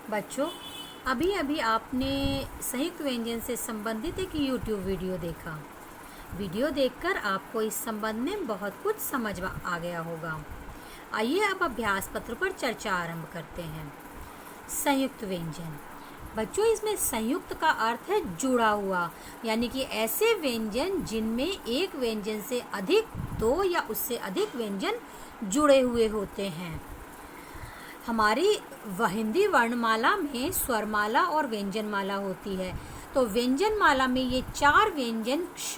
बच्चों, अभी अभी आपने संयुक्त व्यंजन से संबंधित एक YouTube वीडियो देखा। वीडियो देखकर आपको इस संबंध में बहुत कुछ समझ आ गया होगा। आइए अब अभ्यास पत्र पर चर्चा आरंभ करते हैं। संयुक्त व्यंजन। बच्चों, इसमें संयुक्त का अर्थ है जुड़ा हुआ, यानी कि ऐसे व्यंजन जिनमें एक व्यंजन से अधिक, दो या उससे अधिक व्यंजन जुड़े हुए होते हैं। हमारी हिंदी वर्णमाला में स्वरमाला और व्यंजनमाला होती है। तो व्यंजनमाला में ये चार व्यंजन क्ष,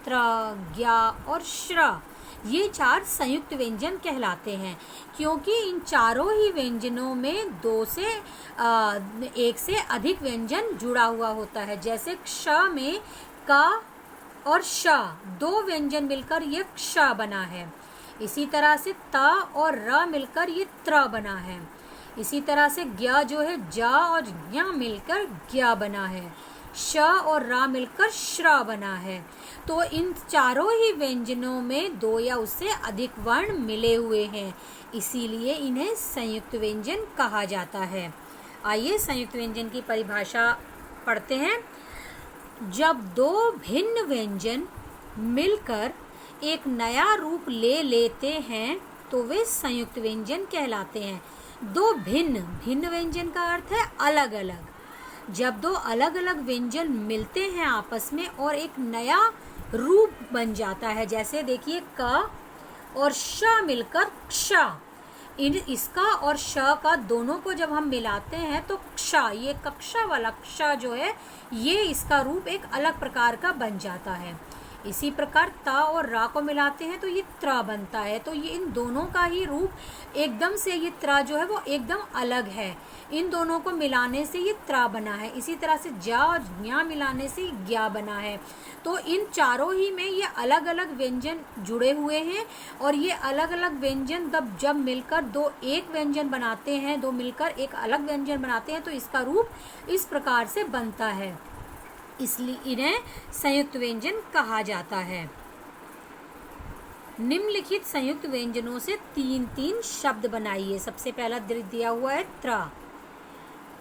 त्र, ज्ञ और श्र, ये चार संयुक्त व्यंजन कहलाते हैं, क्योंकि इन चारों ही व्यंजनों में एक से अधिक व्यंजन जुड़ा हुआ होता है। जैसे क्ष में क और श, दो व्यंजन मिलकर ये क्ष बना है। इसी तरह से त और र मिलकर ये त्र बना है। इसी तरह से ज्ञ जो है ज और ज्ञ मिलकर ज्ञ बना है। श और रा मिलकर श्र बना है। तो इन चारों ही व्यंजनों में दो या उससे अधिक वर्ण मिले हुए हैं, इसीलिए इन्हें संयुक्त व्यंजन कहा जाता है। आइए संयुक्त व्यंजन की परिभाषा पढ़ते हैं। जब दो भिन्न व्यंजन मिलकर एक नया रूप ले लेते हैं तो वे संयुक्त व्यंजन कहलाते हैं। दो भिन्न व्यंजन का अर्थ है अलग अलग। जब दो अलग अलग व्यंजन मिलते हैं आपस में और एक नया रूप बन जाता है, जैसे देखिए क और श मिलकर क्ष, इसका और श का दोनों को जब हम मिलाते हैं तो क्ष, ये कक्षा वाला क्ष जो है, ये इसका रूप एक अलग प्रकार का बन जाता है। इसी प्रकार त और रा को मिलाते हैं तो ये त्र बनता है। तो ये इन दोनों का ही रूप एकदम से, ये त्र जो है वो एकदम अलग है। इन दोनों को मिलाने से ये त्र बना है। इसी तरह से ज और ज्ञ मिलाने से ज्ञ बना है। तो इन चारों ही में ये अलग अलग व्यंजन जुड़े हुए हैं, और ये अलग अलग व्यंजन जब मिलकर दो एक व्यंजन बनाते हैं, दो मिलकर एक अलग व्यंजन बनाते हैं, तो इसका रूप इस प्रकार से बनता है। इसलिए इन्हें संयुक्त व्यंजन कहा जाता है। निम्नलिखित संयुक्त व्यंजनों से तीन तीन शब्द बनाइए। सबसे पहला दिया हुआ है त्र,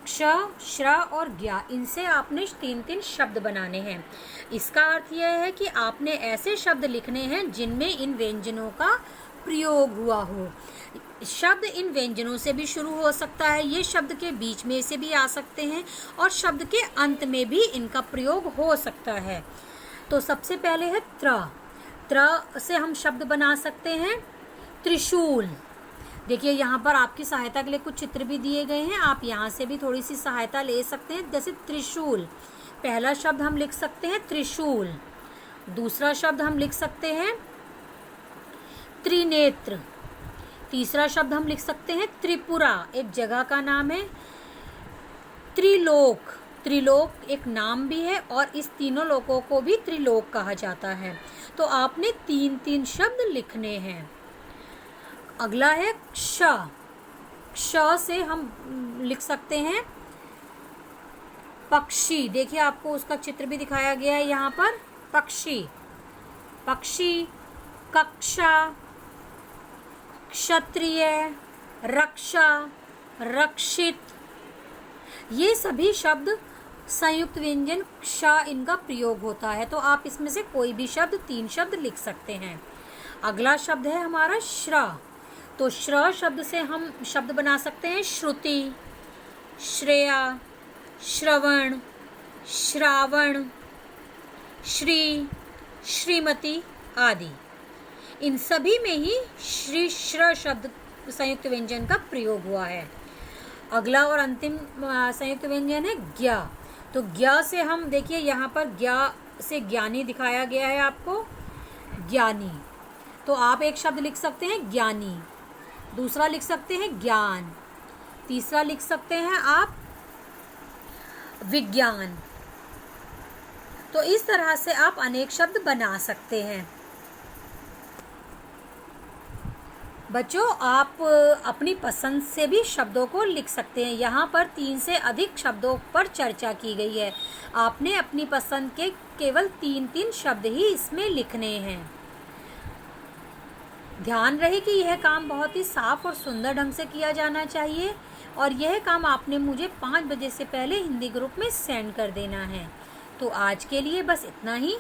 क्ष, श्र और ज्ञ। इनसे आपने तीन तीन शब्द बनाने हैं। इसका अर्थ यह है कि आपने ऐसे शब्द लिखने हैं जिनमें इन व्यंजनों का प्रयोग हुआ हो। शब्द इन व्यंजनों से भी शुरू हो सकता है, ये शब्द के बीच में से भी आ सकते हैं, और शब्द के अंत में भी इनका प्रयोग हो सकता है। तो सबसे पहले है त्र से हम शब्द बना सकते हैं त्रिशूल। देखिए यहाँ पर आपकी सहायता के लिए कुछ चित्र भी दिए गए हैं, आप यहाँ से भी थोड़ी सी सहायता ले सकते हैं। जैसे त्रिशूल, पहला शब्द हम लिख सकते हैं त्रिशूल। दूसरा शब्द हम लिख सकते हैं त्रिनेत्र। तीसरा शब्द हम लिख सकते हैं त्रिपुरा, एक जगह का नाम है। त्रिलोक, त्रिलोक एक नाम भी है, और इस तीनों लोकों को भी त्रिलोक कहा जाता है। तो आपने तीन तीन शब्द लिखने हैं। अगला है क्ष। क्ष से हम लिख सकते हैं पक्षी। देखिए आपको उसका चित्र भी दिखाया गया है यहाँ पर। पक्षी, पक्षी, कक्षा, क्षत्रिय, रक्षा, रक्षित, ये सभी शब्द संयुक्त व्यंजन क्ष, इनका प्रयोग होता है। तो आप इसमें से कोई भी शब्द, तीन शब्द लिख सकते हैं। अगला शब्द है हमारा श्र। तो श्र शब्द से हम शब्द बना सकते हैं श्रुति, श्रेया, श्रवण, श्रावण, श्री, श्रीमती आदि। इन सभी में ही श्री श्र शब्द संयुक्त व्यंजन का प्रयोग हुआ है। अगला और अंतिम संयुक्त व्यंजन है ज्ञ। तो ज्ञ से हम देखिए यहाँ पर ज्ञ से ज्ञानी दिखाया गया है आपको, ज्ञानी। तो आप एक शब्द लिख सकते हैं ज्ञानी, दूसरा लिख सकते हैं ज्ञान, तीसरा लिख सकते हैं आप विज्ञान। तो इस तरह से आप अनेक शब्द बना सकते हैं। बच्चों, आप अपनी पसंद से भी शब्दों को लिख सकते हैं। यहाँ पर तीन से अधिक शब्दों पर चर्चा की गई है। आपने अपनी पसंद के केवल तीन तीन शब्द ही इसमें लिखने हैं। ध्यान रहे कि यह काम बहुत ही साफ और सुंदर ढंग से किया जाना चाहिए, और यह काम आपने मुझे 5 बजे से पहले हिंदी ग्रुप में सेंड कर देना है। तो आज के लिए बस इतना ही।